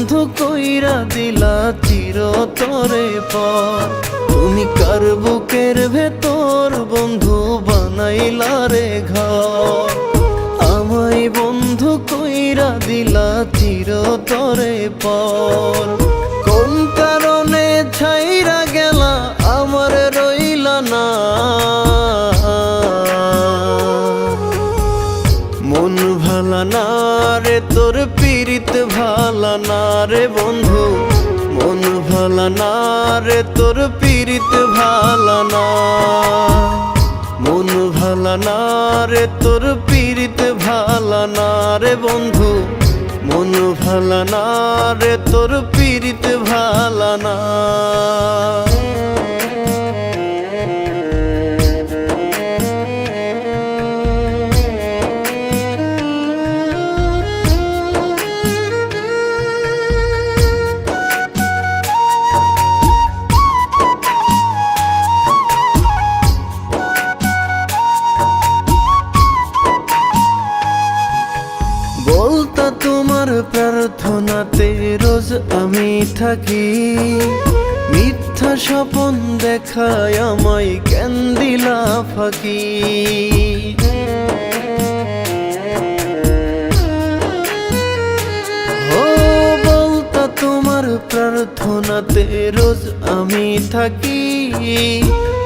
বন্ধু কইরা দিলা চিরতরে পর। তুমি কার বুকের ভেতর বন্ধু বানাইলা রে ঘর। আমায় বন্ধু কইরা দিলা চিরতরে পর। কোন কারণে ছাইরা গেলা আমার রইলা না। মন ভালা না রে তোর পীড়িত ভালা না রে বন্ধু। মন ভালা না রে তোর পীড়িত ভালা না। মন ভালা না রে তোর পীড়িত ভালা না রে বন্ধু। মন ভালা না রে তোর পীড়িত ভালা না। বলতা তোমার প্রার্থনাতে রোজ আমি থাকি। মিথ্যা স্বপন দেখায় আমায় কেন দিলা ফাঁকি। ও বলতা তোমার প্রার্থনাতে রোজ আমি থাকি।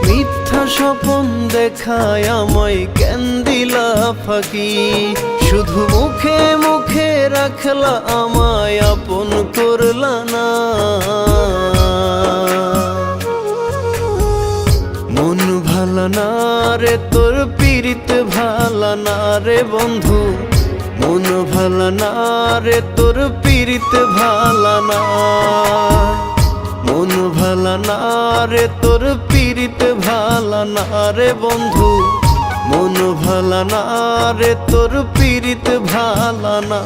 মিথ্যা স্বপন দেখায় আমায় কেন দিলা ফাঁকি। শুধু মুখে মুখে রাখলা আমায় আপন করলা না। মন ভালা না রে তোর পীড়িত ভালা না রে বন্ধু। মন ভালা না রে তোর পীড়িত ভালা না। মন ভালা না রে তোর পীড়িত ভালা না রে বন্ধু। মন ভালা না রে তোর পীড়িত ভালা না।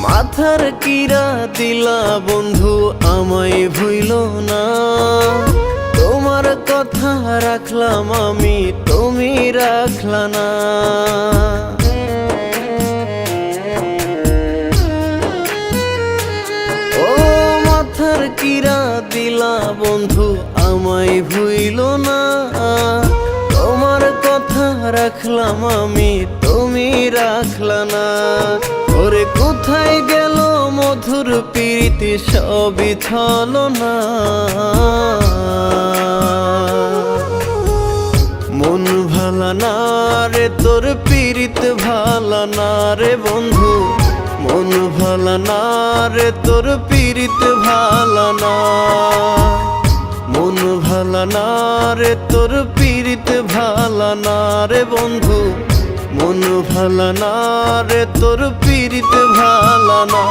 মাথার কিরা দিলা বন্ধু আমায় ভুইল না। তোমার কথা রাখলাম আমি তুমি রাখলা না। ও মাথার কিরা দিলা বন্ধু আমায় ভুইল না। তোমার কথা রাখলাম আমি তুমি রাখলা না। ওরে কোথায় গেল মধুর প্রীতি সবই ছলনা। মন ভালা না রে তোর পীড়িত ভালা না রে বন্ধু। মন ভালা না রে তোর পীড়িত ভালা না। মন ভালা না রে তোর পীড়িত ভালা না রে বন্ধু। মন ভালা না রে তোর পীড়িত ভালা না।